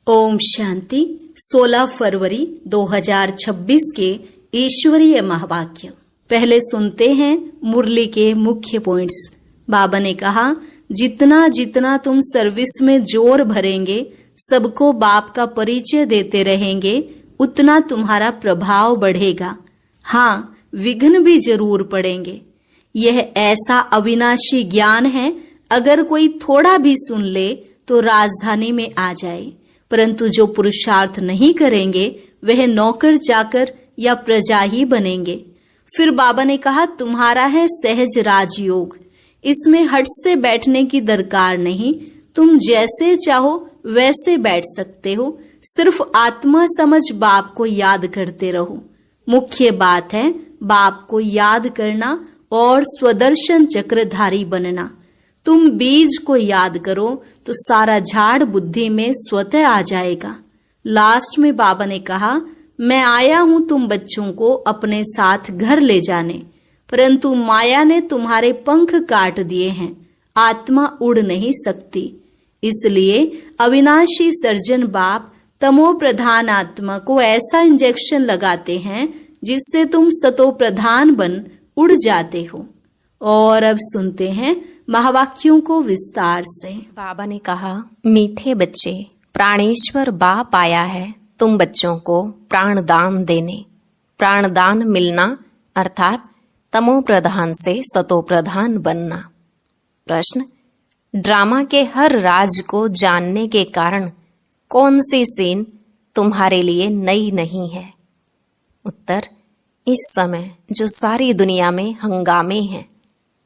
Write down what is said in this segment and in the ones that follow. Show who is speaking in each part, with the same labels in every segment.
Speaker 1: ओम शांति। 16 फरवरी 2026 के ईश्वरीय महावाक्य। पहले सुनते हैं मुरली के मुख्य पॉइंट्स। बाबा ने कहा, जितना जितना तुम सर्विस में जोर भरेंगे, सबको बाप का परिचय देते रहेंगे, उतना तुम्हारा प्रभाव बढ़ेगा। हाँ, विघ्न भी जरूर पड़ेंगे। यह ऐसा अविनाशी ज्ञान है, अगर कोई थोड़ा भी सुन ले तो राजधानी में आ जाए, परंतु जो पुरुषार्थ नहीं करेंगे वह नौकर चाकर या प्रजा ही बनेंगे। फिर बाबा ने कहा, तुम्हारा है सहज राजयोग, इसमें हट से बैठने की दरकार नहीं, तुम जैसे चाहो वैसे बैठ सकते हो, सिर्फ आत्मा समझ बाप को याद करते रहो। मुख्य बात है बाप को याद करना और स्वदर्शन चक्रधारी बनना। तुम बीज को याद करो तो सारा झाड़ बुद्धि में स्वतः आ जाएगा। लास्ट में बाबा ने कहा, मैं आया हूं तुम बच्चों को अपने साथ घर ले जाने, परंतु माया ने तुम्हारे पंख काट दिए हैं, आत्मा उड़ नहीं सकती। इसलिए अविनाशी सर्जन बाप तमो प्रधान आत्मा को ऐसा इंजेक्शन लगाते हैं जिससे तुम सतो प्रधान बन उड़ जाते हो। और अब सुनते हैं महावाक्यों को विस्तार से।
Speaker 2: बाबा ने कहा, मीठे बच्चे, प्राणेश्वर बाप आया है तुम बच्चों को प्राणदान देने। प्राणदान मिलना अर्थात तमो प्रधान से सतो प्रधान बनना। प्रश्न, ड्रामा के हर राज को जानने के कारण कौन सी सीन तुम्हारे लिए नई नहीं है? उत्तर, इस समय जो सारी दुनिया में हंगामे हैं,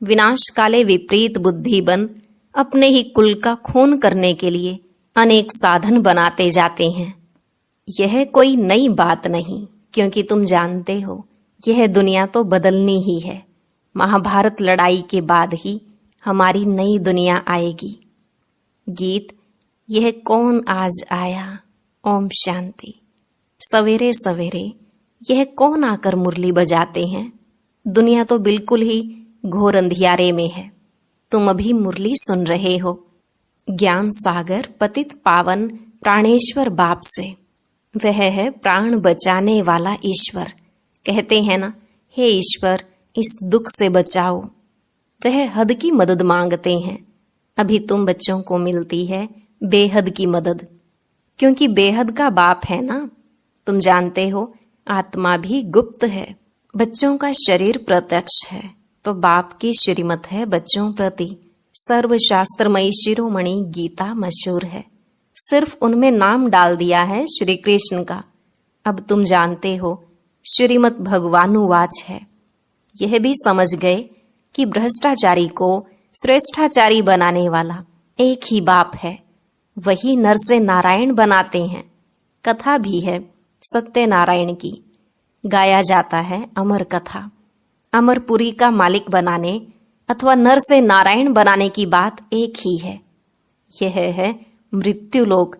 Speaker 2: विनाश काले विपरीत बुद्धि बन अपने ही कुल का खून करने के लिए अनेक साधन बनाते जाते हैं। यह कोई नई बात नहीं, क्योंकि तुम जानते हो यह दुनिया तो बदलनी ही है। महाभारत लड़ाई के बाद ही हमारी नई दुनिया आएगी। गीत, यह कौन आज आया, ओम शांति। सवेरे सवेरे यह कौन आकर मुरली बजाते हैं? दुनिया तो बिल्कुल ही घोर अंधियारे में है। तुम अभी मुरली सुन रहे हो ज्ञान सागर पतित पावन प्राणेश्वर बाप से। वह है प्राण बचाने वाला ईश्वर। कहते हैं ना, हे ईश्वर इस दुख से बचाओ। वह हद की मदद मांगते हैं। अभी तुम बच्चों को मिलती है बेहद की मदद, क्योंकि बेहद का बाप है ना। तुम जानते हो आत्मा भी गुप्त है, बच्चों का शरीर प्रत्यक्ष है, तो बाप की श्रीमत है बच्चों प्रति। सर्वशास्त्रमयी शिरोमणि गीता मशहूर है, सिर्फ उनमें नाम डाल दिया है श्री कृष्ण का। अब तुम जानते हो श्रीमत भगवानुवाच है। यह भी समझ गए कि भ्रष्टाचारी को श्रेष्ठाचारी बनाने वाला एक ही बाप है, वही नर से नारायण बनाते हैं। कथा भी है सत्यनारायण की, गाया जाता है अमर कथा। अमरपुरी का मालिक बनाने अथवा नर से नारायण बनाने की बात एक ही है। यह है मृत्युलोक।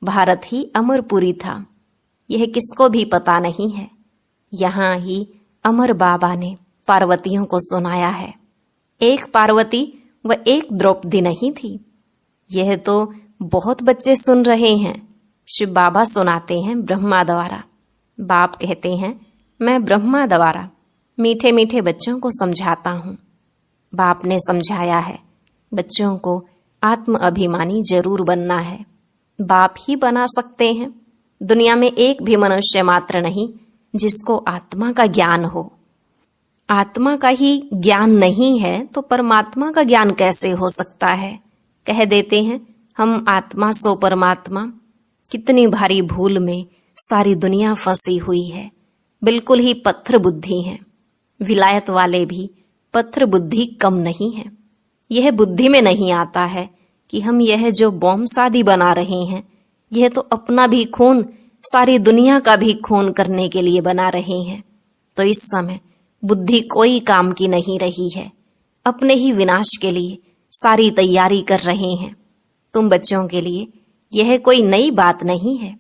Speaker 2: भारत ही अमरपुरी था, यह किसको भी पता नहीं है। यहाँ ही अमर बाबा ने पार्वतियों को सुनाया है। एक पार्वती व एक द्रौपदी नहीं थी। यह तो बहुत बच्चे सुन रहे हैं। शिव बाबा सुनाते हैं ब्रह्मा द्वारा। बाप कहते हैं, मैं ब्रह्मा द्वारा मीठे मीठे बच्चों को समझाता हूँ। बाप ने समझाया है बच्चों को आत्म अभिमानी जरूर बनना है। बाप ही बना सकते हैं। दुनिया में एक भी मनुष्य मात्र नहीं जिसको आत्मा का ज्ञान हो। आत्मा का ही ज्ञान नहीं है तो परमात्मा का ज्ञान कैसे हो सकता है? कह देते हैं हम आत्मा सो परमात्मा। कितनी भारी भूल में सारी दुनिया फंसी हुई है। बिल्कुल ही पत्थर बुद्धि है। विलायत वाले भी पत्थर बुद्धि कम नहीं है। यह बुद्धि में नहीं आता है कि हम यह जो बॉम्ब शादी बना रहे हैं, यह तो अपना भी खून, सारी दुनिया का भी खून करने के लिए बना रहे हैं। तो इस समय बुद्धि कोई काम की नहीं रही है। अपने ही विनाश के लिए सारी तैयारी कर रहे हैं। तुम बच्चों के लिए यह कोई नई बात नहीं है।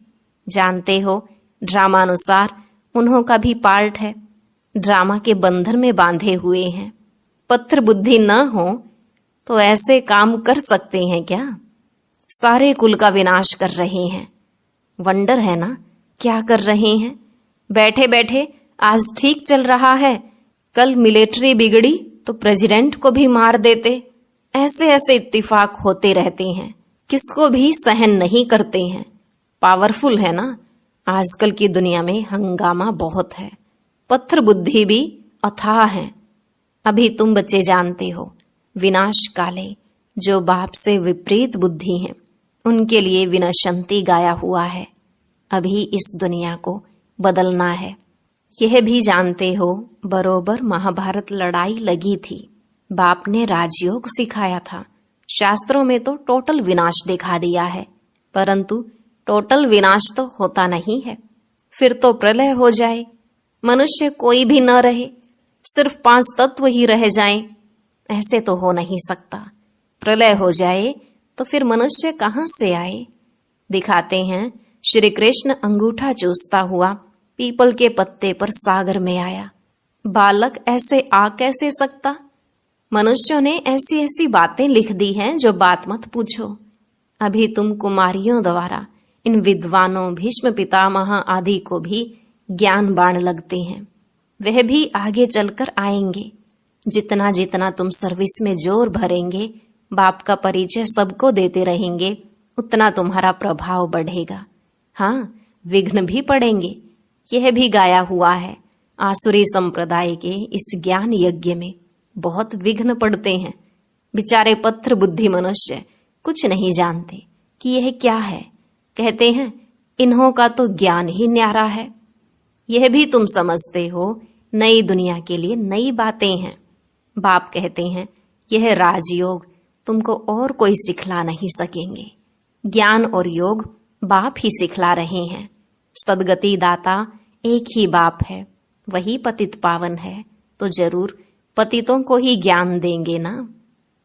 Speaker 2: जानते हो ड्रामानुसार उन्हों का भी पार्ट है। ड्रामा के बंधन में बांधे हुए हैं। पत्थर बुद्धि न हो तो ऐसे काम कर सकते हैं क्या? सारे कुल का विनाश कर रहे हैं। वंडर है ना, क्या कर रहे हैं। बैठे बैठे आज ठीक चल रहा है, कल मिलिट्री बिगड़ी तो प्रेसिडेंट को भी मार देते। ऐसे ऐसे इत्तेफाक होते रहते हैं, किसको भी सहन नहीं करते हैं। पावरफुल है ना, आजकल की दुनिया में हंगामा बहुत है, पत्थर बुद्धि भी अथाह है। अभी तुम बच्चे जानते हो, विनाश काले जो बाप से विपरीत बुद्धि हैं, उनके लिए विनशंति गाया हुआ है। अभी इस दुनिया को बदलना है। यह भी जानते हो, बरोबर महाभारत लड़ाई लगी थी, बाप ने राजयोग सिखाया था। शास्त्रों में तो टोटल विनाश दिखा दिया है, परंतु टोटल विनाश तो होता नहीं है। फिर तो प्रलय हो जाए, मनुष्य कोई भी न रहे, सिर्फ 5 तत्व ही रह जाएं, ऐसे तो हो नहीं सकता। प्रलय हो जाए तो फिर मनुष्य कहां से आए। दिखाते हैं श्री कृष्ण अंगूठा चूसता हुआ पीपल के पत्ते पर सागर में आया। बालक ऐसे आ कैसे सकता। मनुष्यों ने ऐसी ऐसी बातें लिख दी हैं जो बात मत पूछो। अभी तुम कुमारियों द्वारा इन विद्वानों भीष्म पितामह आदि को भी ज्ञान बाण लगते हैं, वह भी आगे चलकर आएंगे। जितना जितना तुम सर्विस में जोर भरेंगे, बाप का परिचय सबको देते रहेंगे, उतना तुम्हारा प्रभाव बढ़ेगा। हाँ, विघ्न भी पड़ेंगे, यह भी गाया हुआ है। आसुरी संप्रदाय के इस ज्ञान यज्ञ में बहुत विघ्न पड़ते हैं। बेचारे पत्थर बुद्धि मनुष्य कुछ नहीं जानते कि यह क्या है। कहते हैं इन्हों का तो ज्ञान ही न्यारा है। यह भी तुम समझते हो, नई दुनिया के लिए नई बातें हैं। बाप कहते हैं यह राजयोग तुमको और कोई सिखला नहीं सकेंगे। ज्ञान और योग बाप ही सिखला रहे हैं। सदगति दाता एक ही बाप है, वही पतित पावन है, तो जरूर पतितों को ही ज्ञान देंगे ना।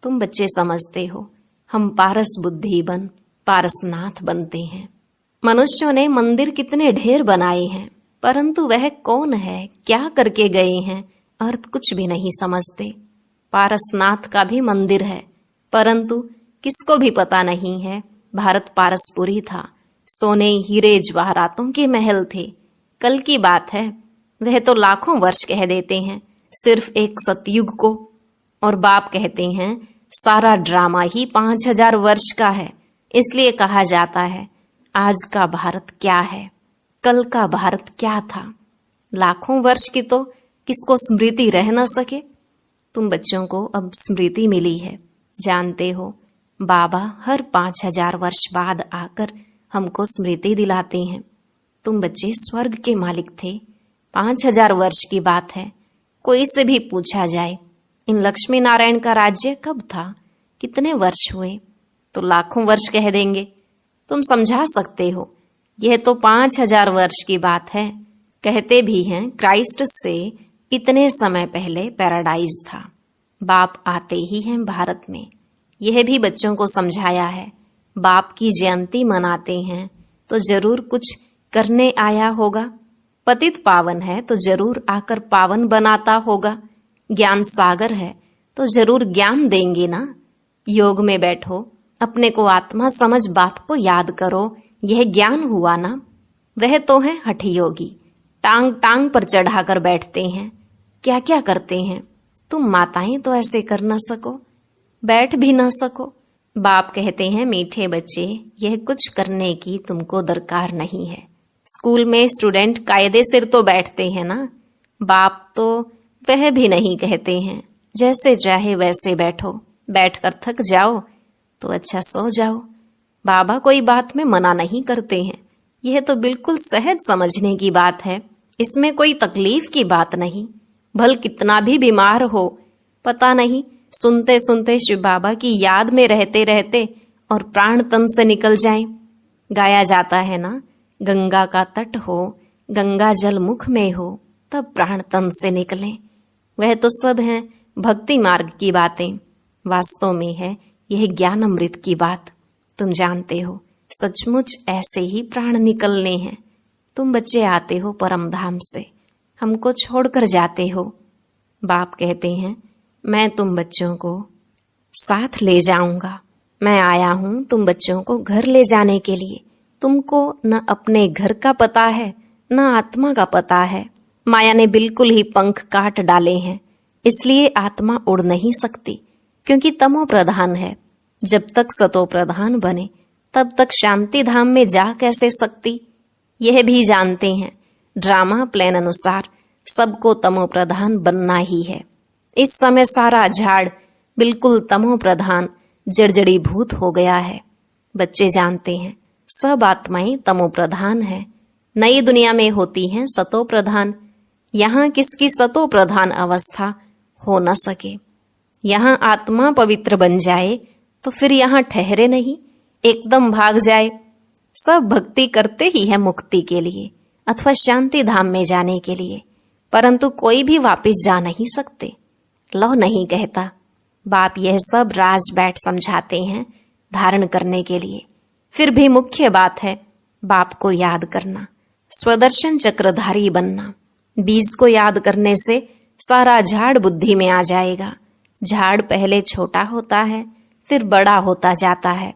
Speaker 2: तुम बच्चे समझते हो, हम पारस बुद्धि बन पारसनाथ बनते हैं। मनुष्यों ने मंदिर कितने ढेर बनाए हैं, परंतु वह कौन है, क्या करके गए हैं, अर्थ कुछ भी नहीं समझते। पारसनाथ का भी मंदिर है, परंतु किसको भी पता नहीं है भारत पारसपुरी था, सोने हीरे जवाहरातों के महल थे। कल की बात है, वह तो लाखों वर्ष कह देते हैं सिर्फ एक सतयुग को, और बाप कहते हैं सारा ड्रामा ही 5000 वर्ष का है। इसलिए कहा जाता है आज का भारत क्या है, कल का भारत क्या था। लाखों वर्ष की तो किसको स्मृति रह न सके। तुम बच्चों को अब स्मृति मिली है। जानते हो, बाबा हर 5000 वर्ष बाद आकर हमको स्मृति दिलाते हैं। तुम बच्चे स्वर्ग के मालिक थे। 5000 वर्ष की बात है। कोई से भी पूछा जाए इन लक्ष्मी नारायण का राज्य कब था, कितने वर्ष हुए, तो लाखों वर्ष कह देंगे। तुम समझा सकते हो, यह तो 5000 वर्ष की बात है। कहते भी हैं क्राइस्ट से इतने समय पहले पैराडाइज था। बाप आते ही हैं भारत में, यह भी बच्चों को समझाया है। बाप की जयंती मनाते हैं तो जरूर कुछ करने आया होगा। पतित पावन है तो जरूर आकर पावन बनाता होगा। ज्ञान सागर है तो जरूर ज्ञान देंगे ना। योग में बैठो, अपने को आत्मा समझ बाप को याद करो, यह ज्ञान हुआ ना। वह तो है हठ योगी, टांग टांग पर चढ़ाकर बैठते हैं, क्या क्या करते हैं। तुम माताएं तो ऐसे कर न सको, बैठ भी न सको। बाप कहते हैं मीठे बच्चे, यह कुछ करने की तुमको दरकार नहीं है। स्कूल में स्टूडेंट कायदे सिर तो बैठते हैं ना। बाप तो वह भी नहीं कहते हैं, जैसे चाहे वैसे बैठो, बैठकर थक जाओ तो अच्छा सो जाओ। बाबा कोई बात में मना नहीं करते हैं। यह तो बिल्कुल सहज समझने की बात है, इसमें कोई तकलीफ की बात नहीं। भल कितना भी बीमार हो, पता नहीं सुनते सुनते शिव बाबा की याद में रहते रहते और प्राण तन से निकल जाएं। गाया जाता है ना, गंगा का तट हो, गंगा जल मुख में हो, तब प्राण तन से निकले। वह तो सब है भक्ति मार्ग की बातें, वास्तव में है यह ज्ञान अमृत की बात। तुम जानते हो सचमुच ऐसे ही प्राण निकलने हैं। तुम बच्चे आते हो परम धाम से, हमको छोड़कर जाते हो। बाप कहते हैं मैं तुम बच्चों को साथ ले जाऊंगा। मैं आया हूं तुम बच्चों को घर ले जाने के लिए। तुमको न अपने घर का पता है न आत्मा का पता है। माया ने बिल्कुल ही पंख काट डाले हैं, इसलिए आत्मा उड़ नहीं सकती, क्योंकि तमो प्रधान है। जब तक सतो प्रधान बने तब तक शांति धाम में जा कैसे सकती, यह भी जानते हैं। ड्रामा प्लान अनुसार सबको तमो प्रधान बनना ही है। इस समय सारा झाड़ बिल्कुल तमो प्रधान जड़जड़ी भूत हो गया है। बच्चे जानते हैं सब आत्माएं तमो प्रधान है। नई दुनिया में होती हैं सतो प्रधान। यहाँ किसकी सतो प्रधान अवस्था हो न सके। यहाँ आत्मा पवित्र बन जाए तो फिर यहाँ ठहरे नहीं, एकदम भाग जाए। सब भक्ति करते ही है मुक्ति के लिए अथवा शांति धाम में जाने के लिए, परंतु कोई भी वापस जा नहीं सकते। लव नहीं कहता। बाप यह सब राज बैठ समझाते हैं धारण करने के लिए। फिर भी मुख्य बात है बाप को याद करना, स्वदर्शन चक्रधारी बनना। बीज को याद करने से सारा झाड़ बुद्धि में आ जाएगा। झाड़ पहले छोटा होता है फिर बड़ा होता जाता है।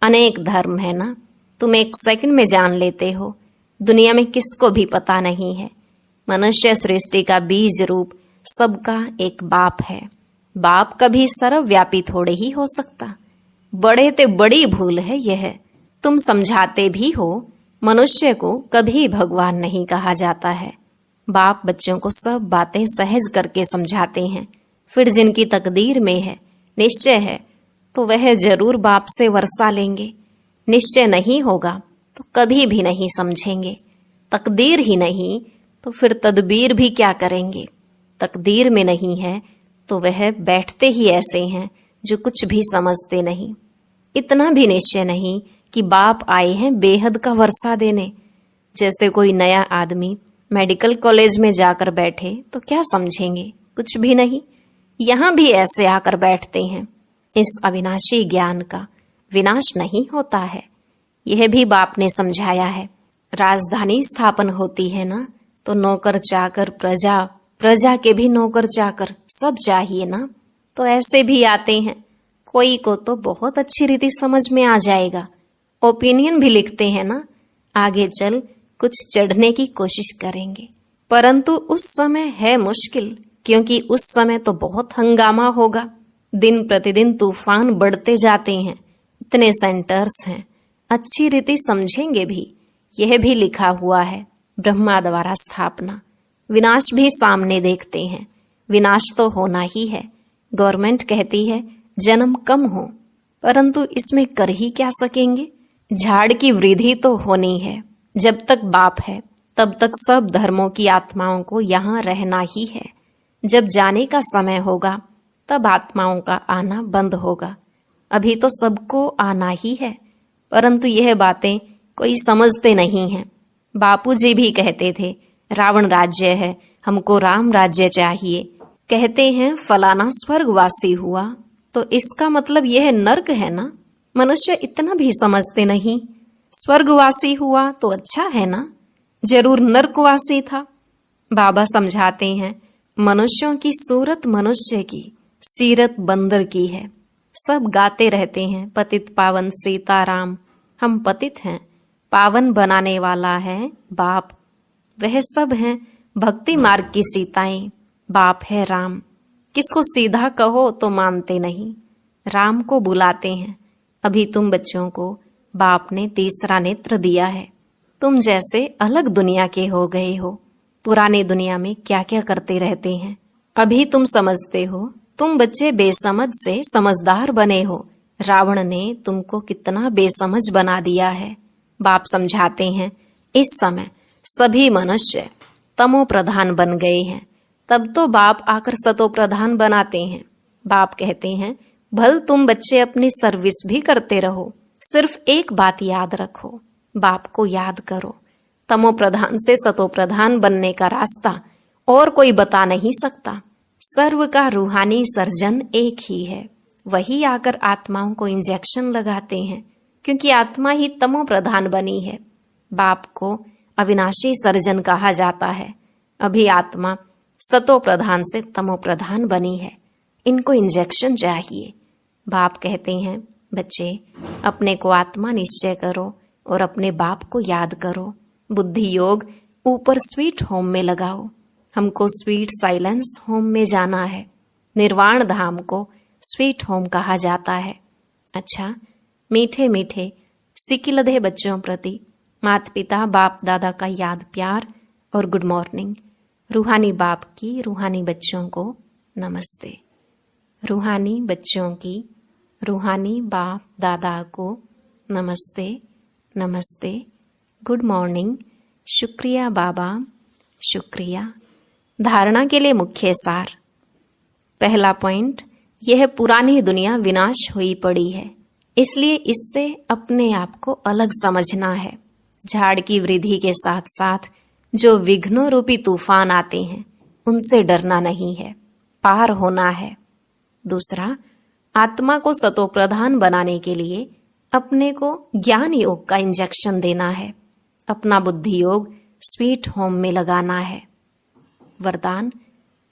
Speaker 2: अनेक धर्म है ना, तुम एक सेकंड में जान लेते हो। दुनिया में किसको भी पता नहीं है। मनुष्य सृष्टि का बीज रूप सबका एक बाप है। बाप कभी सर्वव्यापी थोड़े ही हो सकता। बड़े ते बड़ी भूल है यह। तुम समझाते भी हो, मनुष्य को कभी भगवान नहीं कहा जाता है। बाप बच्चों को सब बातें सहज करके समझाते हैं। फिर जिनकी तकदीर में है, निश्चय है, तो वह जरूर बाप से वर्षा लेंगे। निश्चय नहीं होगा तो कभी भी नहीं समझेंगे। तकदीर ही नहीं तो फिर तदबीर भी क्या करेंगे। तकदीर में नहीं है तो वह बैठते ही ऐसे हैं जो कुछ भी समझते नहीं। इतना भी निश्चय नहीं कि बाप आए हैं बेहद का वर्षा देने। जैसे कोई नया आदमी मेडिकल कॉलेज में जाकर बैठे तो क्या समझेंगे, कुछ भी नहीं। यहाँ भी ऐसे आकर बैठते हैं। इस अविनाशी ज्ञान का विनाश नहीं होता है, यह भी बाप ने समझाया है। राजधानी स्थापन होती है ना, तो नौकर चाकर प्रजा, प्रजा के भी नौकर चाकर सब चाहिए ना। तो ऐसे भी आते हैं। कोई को तो बहुत अच्छी रीति समझ में आ जाएगा, ओपिनियन भी लिखते हैं ना। आगे चल कुछ चढ़ने की कोशिश करेंगे, परंतु उस समय है मुश्किल, क्योंकि उस समय तो बहुत हंगामा होगा। दिन प्रतिदिन तूफान बढ़ते जाते हैं। इतने सेंटर्स हैं, अच्छी रीति समझेंगे भी। यह भी लिखा हुआ है ब्रह्मा द्वारा स्थापना। विनाश भी सामने देखते हैं। विनाश तो होना ही है। गवर्नमेंट कहती है जन्म कम हो, परंतु इसमें कर ही क्या सकेंगे। झाड़ की वृद्धि तो होनी है। जब तक बाप है तब तक सब धर्मों की आत्माओं को यहाँ रहना ही है। जब जाने का समय होगा तब आत्माओं का आना बंद होगा। अभी तो सबको आना ही है, परंतु यह बातें कोई समझते नहीं हैं। बापूजी भी कहते थे रावण राज्य है, हमको राम राज्य चाहिए। कहते हैं फलाना स्वर्गवासी हुआ तो इसका मतलब यह नर्क है ना। मनुष्य इतना भी समझते नहीं। स्वर्गवासी हुआ तो अच्छा है ना, जरूर नर्कवासी था। बाबा समझाते हैं मनुष्यों की सूरत मनुष्य की, सीरत बंदर की है। सब गाते रहते हैं पतित पावन सीताराम। हम पतित हैं, पावन बनाने वाला है बाप। वह सब हैं भक्ति मार्ग की सीताएं। बाप है राम। किसको सीधा कहो तो मानते नहीं, राम को बुलाते हैं। अभी तुम बच्चों को बाप ने तीसरा नेत्र दिया है। तुम जैसे अलग दुनिया के हो गए हो। पुरानी दुनिया में क्या क्या करते रहते हैं। अभी तुम समझते हो। तुम बच्चे बेसमझ से समझदार बने हो। रावण ने तुमको कितना बेसमझ बना दिया है। बाप समझाते हैं इस समय सभी मनुष्य तमो प्रधान बन गए हैं, तब तो बाप आकर सतो प्रधान बनाते हैं। बाप कहते हैं भल तुम बच्चे अपनी सर्विस भी करते रहो, सिर्फ एक बात याद रखो, बाप को याद करो। तमो प्रधान से सतो प्रधान बनने का रास्ता और कोई बता नहीं सकता। सर्व का रूहानी सर्जन एक ही है। वही आकर आत्माओं को इंजेक्शन लगाते हैं, क्योंकि आत्मा ही तमो प्रधान बनी है। बाप को अविनाशी सर्जन कहा जाता है। अभी आत्मा सतो प्रधान से तमो प्रधान बनी है। इनको इंजेक्शन चाहिए। बाप कहते हैं बच्चे अपने को आत्मा निश्चय करो, और अपने बाप को याद करो। बुद्धि योग ऊपर स्वीट होम में लगाओ। हमको स्वीट साइलेंस होम में जाना है। निर्वाण धाम को स्वीट होम कहा जाता है। अच्छा, मीठे मीठे सिकिलधे बच्चों प्रति माता पिता बाप दादा का याद प्यार और गुड मॉर्निंग। रूहानी बाप की रूहानी बच्चों को नमस्ते। रूहानी बच्चों की रूहानी बाप दादा को नमस्ते नमस्ते, गुड मॉर्निंग, शुक्रिया बाबा, शुक्रिया। धारणा के लिए मुख्य सार। पहला पॉइंट, यह पुरानी दुनिया विनाश हुई पड़ी है, इसलिए इससे अपने आप को अलग समझना है। झाड़ की वृद्धि के साथ साथ जो विघ्नों रूपी तूफान आते हैं उनसे डरना नहीं है, पार होना है। दूसरा, आत्मा को सतोप्रधान बनाने के लिए अपने को ज्ञान योग का इंजेक्शन देना है। अपना बुद्धि योग स्वीट होम में लगाना है। वरदान,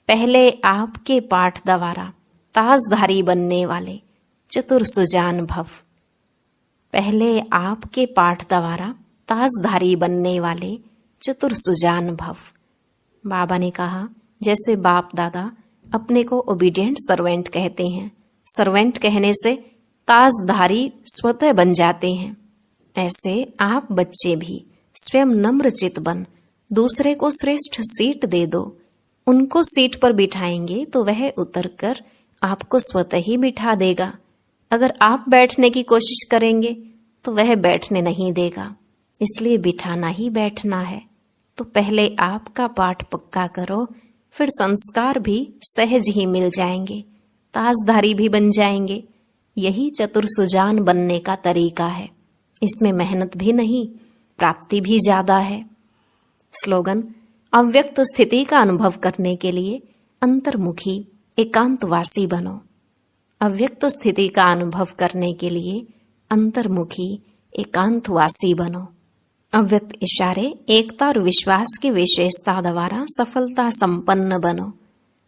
Speaker 2: पहले आपके पाठ द्वारा ताजधारी बनने वाले चतुर सुजान भव। पहले आपके पाठ द्वारा ताजधारी बनने वाले चतुर सुजान भव। बाबा ने कहा, जैसे बाप दादा अपने को ओबीडिएंट सर्वेंट कहते हैं, सर्वेंट कहने से ताजधारी स्वतः बन जाते हैं, ऐसे आप बच्चे भी स्वयं नम्र चित बन दूसरे को श्रेष्ठ सीट दे दो। उनको सीट पर बिठाएंगे तो वह उतरकर आपको स्वतः ही बिठा देगा। अगर आप बैठने की कोशिश करेंगे तो वह बैठने नहीं देगा, इसलिए बिठाना ही बैठना है। तो पहले आपका पाठ पक्का करो, फिर संस्कार भी सहज ही मिल जाएंगे, ताजधारी भी बन जाएंगे। यही चतुर सुजान बनने का तरीका है। इसमें मेहनत भी नहीं, प्राप्ति भी ज्यादा है। स्लोगन, अव्यक्त स्थिति का अनुभव करने के लिए अंतर्मुखी एकांतवासी बनो। अव्यक्त स्थिति का अनुभव करने के लिए अंतर्मुखी एकांतवासी बनो। अव्यक्त इशारे एकता और विश्वास की विशेषता द्वारा सफलता संपन्न बनो।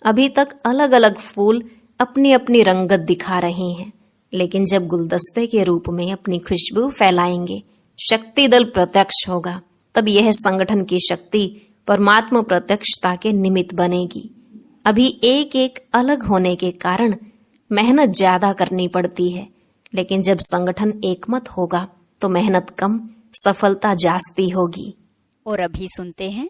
Speaker 2: अभी तक अलग अलग फूल अपनी अपनी रंगत दिखा रहे हैं, लेकिन जब गुलदस्ते के रूप में अपनी खुशबू फैलाएंगे, शक्ति दल प्रत्यक्ष होगा, तब यह संगठन की शक्ति परमात्मा प्रत्यक्षता के निमित्त बनेगी। अभी एक एक अलग होने के कारण मेहनत ज्यादा करनी पड़ती है, लेकिन जब संगठन एकमत होगा तो मेहनत कम, सफलता जास्ती होगी।
Speaker 3: और अभी सुनते हैं